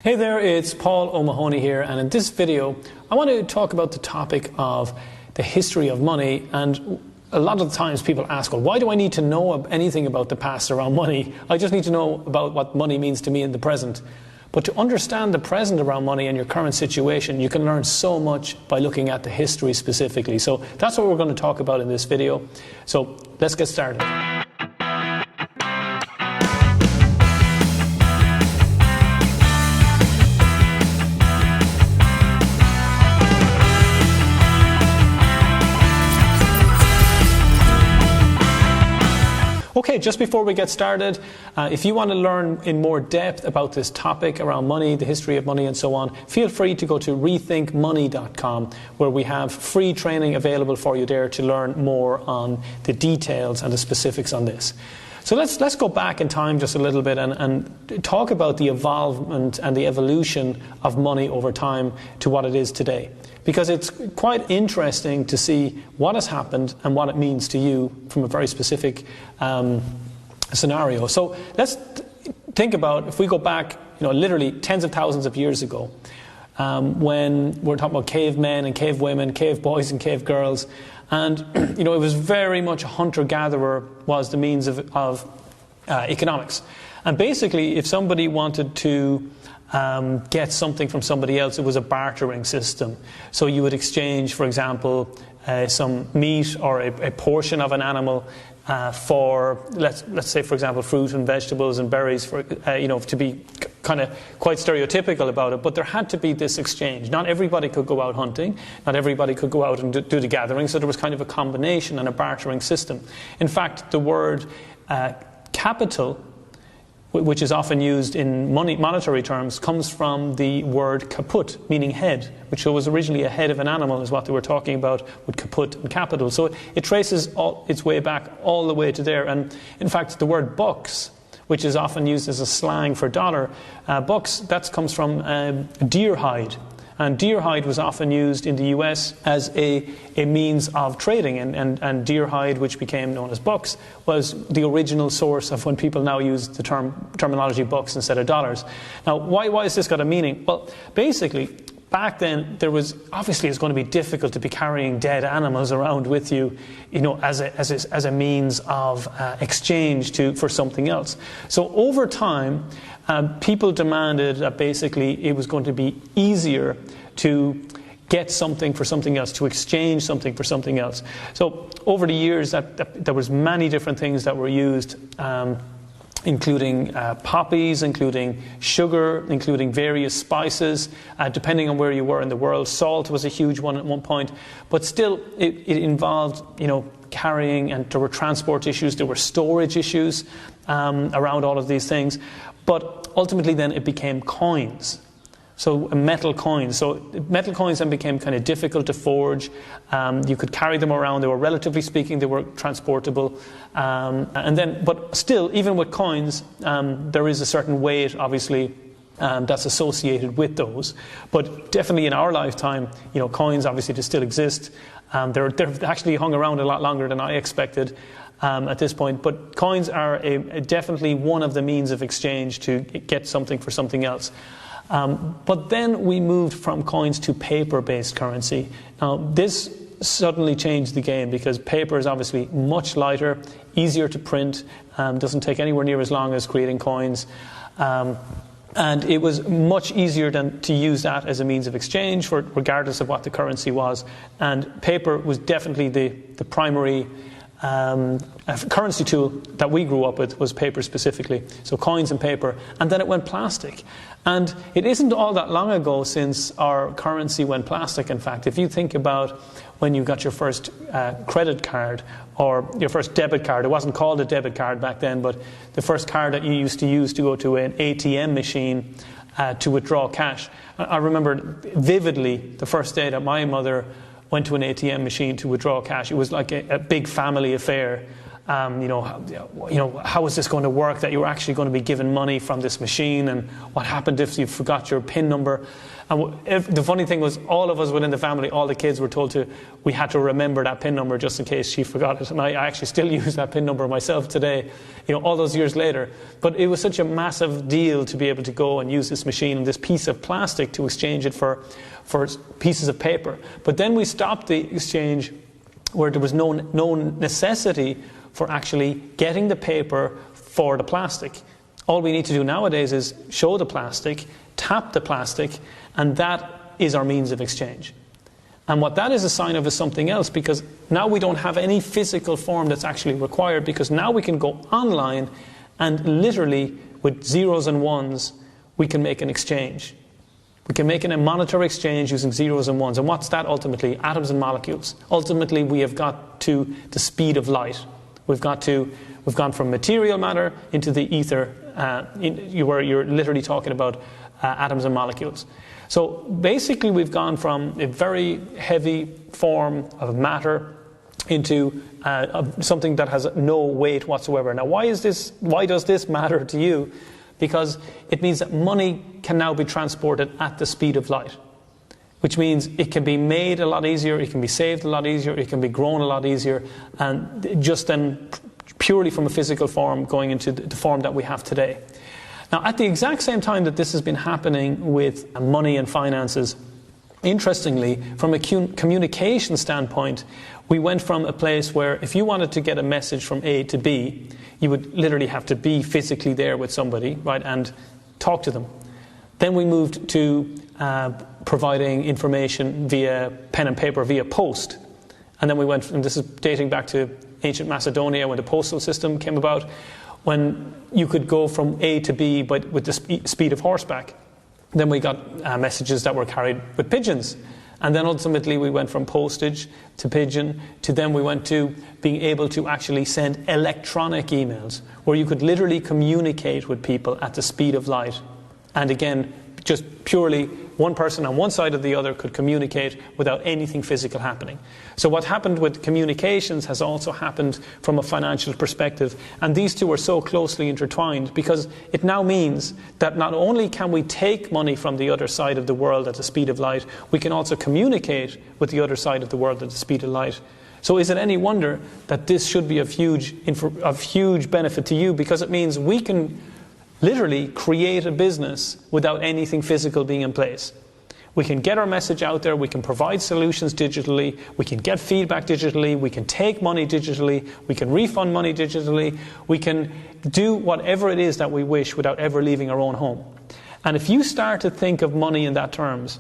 Hey there, it's Paul Omahony here, and in this video I want to talk about the topic of the history of money. And a lot of the times people ask, well, why do I need to know anything about the past around money? I just need to know about what money means to me in the present. But to understand the present around money and your current situation, you can learn so much by looking at the history specifically. So that's what we're going to talk about in this video. So let's get started. Okay, just before we get started, if you want to learn in more depth about this topic around money, the history of money and so on, feel free to go to rethinkmoney.com, where we have free training available for you there to learn more on the details and the specifics on this. So let's go back in time just a little bit and talk about the evolvement and the evolution of money over time to what it is today. Because it's quite interesting to see what has happened and what it means to you from a very specific scenario. So let's think about, if we go back, literally tens of thousands of years ago, when we're talking about cavemen and cave women, cave boys and cave girls, and it was very much a hunter-gatherer was the means of economics. And basically, if somebody wanted to get something from somebody else, it was a bartering system. So you would exchange, for example, some meat or a portion of an animal for, let's say, for example, fruit and vegetables and berries, for to be kind of quite stereotypical about it. But there had to be this exchange. Not everybody could go out hunting. Not everybody could go out and do the gathering. So there was kind of a combination and a bartering system. In fact, the word capital, which is often used in monetary terms, comes from the word kaput, meaning head, which was originally a head of an animal, is what they were talking about with kaput and capital. So it traces its way back all the way to there. And in fact, the word bucks, which is often used as a slang for dollar, bucks, that comes from deer hide. And deer hide was often used in the US as a means of trading. And deer hide, which became known as bucks, was the original source of when people now use the terminology bucks instead of dollars. Now, why has this got a meaning? Well, basically, back then, it's going to be difficult to be carrying dead animals around with you, as a means of exchange for something else. So over time, people demanded that basically it was going to be easier to get something for something else, to exchange something for something else. So over the years, there was many different things that were used, including poppies, including sugar, including various spices, depending on where you were in the world. Salt was a huge one at one point, but still it involved, carrying, and there were transport issues, there were storage issues around all of these things. But ultimately then it became coins. So metal coins. So metal coins then became kind of difficult to forge. You could carry them around. They were, relatively speaking, they were transportable. But still, even with coins, there is a certain weight, obviously, that's associated with those. But definitely in our lifetime, coins obviously they still exist. They've actually hung around a lot longer than I expected at this point. But coins are definitely one of the means of exchange to get something for something else. But then we moved from coins to paper-based currency. Now, this suddenly changed the game because paper is obviously much lighter, easier to print, doesn't take anywhere near as long as creating coins. And it was much easier to use that as a means of exchange, regardless of what the currency was. And paper was definitely the primary currency tool that we grew up with, was paper specifically. So coins and paper. And then it went plastic. And it isn't all that long ago since our currency went plastic. In fact, if you think about when you got your first credit card or your first debit card, it wasn't called a debit card back then, but the first card that you used to use to go to an ATM machine to withdraw cash. I remember vividly the first day that my mother went to an ATM machine to withdraw cash. It was like a big family affair. how is this going to work, that you're actually going to be given money from this machine, and what happened if you forgot your PIN number. And the funny thing was, all of us within the family, all the kids were told we had to remember that PIN number just in case she forgot it. And I actually still use that PIN number myself today, all those years later. But it was such a massive deal to be able to go and use this machine and this piece of plastic to exchange it for pieces of paper. But then we stopped the exchange where there was no necessity for actually getting the paper for the plastic. All we need to do nowadays is show the plastic, tap the plastic, and that is our means of exchange. And what that is a sign of is something else, because now we don't have any physical form that's actually required, because now we can go online and literally with zeros and ones we can make an exchange. We can make a monetary exchange using zeros and ones. And what's that ultimately? Atoms and molecules. Ultimately, we have got to the speed of light. We've gone from material matter into the ether, where you're literally talking about atoms and molecules. So basically, we've gone from a very heavy form of matter into something that has no weight whatsoever. Now, why does this matter to you? Because it means that money can now be transported at the speed of light, which means it can be made a lot easier, it can be saved a lot easier, it can be grown a lot easier, and just then purely from a physical form going into the form that we have today. Now, at the exact same time that this has been happening with money and finances, interestingly, from a communication standpoint, we went from a place where if you wanted to get a message from A to B, you would literally have to be physically there with somebody, right, and talk to them. Then we moved to providing information via pen and paper, via post. And then we went, and this is dating back to ancient Macedonia when the postal system came about, when you could go from A to B but with the speed of horseback. Then we got messages that were carried with pigeons. And then ultimately we went from postage to pigeon to then we went to being able to actually send electronic emails where you could literally communicate with people at the speed of light. And again, just purely one person on one side or the other could communicate without anything physical happening. So what happened with communications has also happened from a financial perspective. And these two are so closely intertwined because it now means that not only can we take money from the other side of the world at the speed of light, we can also communicate with the other side of the world at the speed of light. So is it any wonder that this should be of huge benefit to you? Because it means we can literally create a business without anything physical being in place. We can get our message out there, we can provide solutions digitally, we can get feedback digitally, we can take money digitally, we can refund money digitally, we can do whatever it is that we wish without ever leaving our own home. And if you start to think of money in that terms,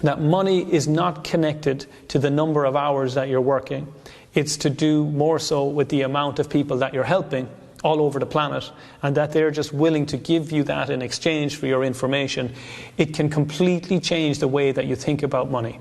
that money is not connected to the number of hours that you're working, it's to do more so with the amount of people that you're helping all over the planet, and that they're just willing to give you that in exchange for your information, it can completely change the way that you think about money.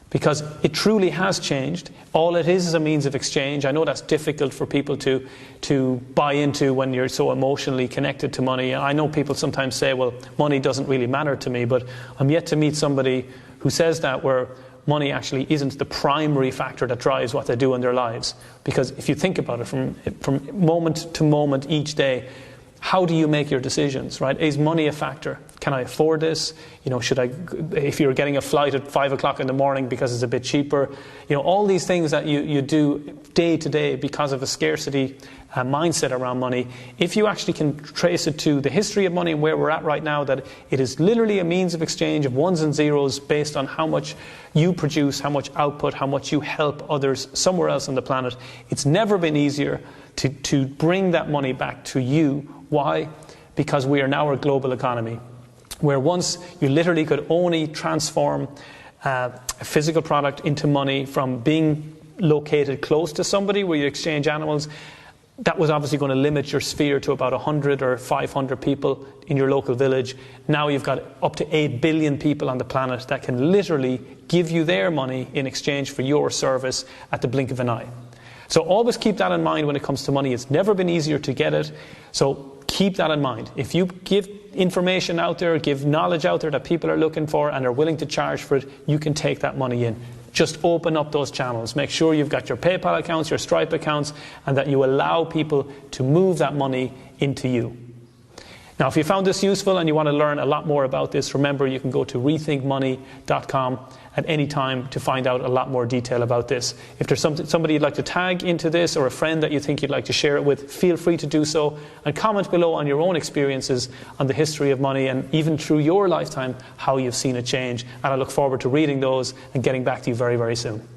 Because it truly has changed. All it is a means of exchange. I know that's difficult for people to buy into when you're so emotionally connected to money. I know people sometimes say, well, money doesn't really matter to me, but I'm yet to meet somebody who says that, where money actually isn't the primary factor that drives what they do in their lives. Because if you think about it from moment to moment each day, how do you make your decisions, right? Is money a factor? Can I afford this? If you're getting a flight at 5 o'clock in the morning because it's a bit cheaper, all these things that you do day to day because of a scarcity mindset around money, if you actually can trace it to the history of money and where we're at right now, that it is literally a means of exchange of ones and zeros based on how much you produce, how much output, how much you help others somewhere else on the planet. It's never been easier to bring that money back to you. Why? Because we are now a global economy, where once you literally could only transform a physical product into money from being located close to somebody where you exchange animals. That was obviously going to limit your sphere to about 100 or 500 people in your local village. Now you've got up to 8 billion people on the planet that can literally give you their money in exchange for your service at the blink of an eye. So always keep that in mind when it comes to money. It's never been easier to get it. So keep that in mind. If you give information out there, give knowledge out there that people are looking for and are willing to charge for it, you can take that money in. just open up those channels. Make sure you've got your PayPal accounts, your Stripe accounts, and that you allow people to move that money into you. Now, if you found this useful and you want to learn a lot more about this, remember you can go to rethinkmoney.com at any time to find out a lot more detail about this. If there's somebody you'd like to tag into this, or a friend that you think you'd like to share it with, feel free to do so, and comment below on your own experiences on the history of money, and even through your lifetime, how you've seen it change. And I look forward to reading those and getting back to you very, very soon.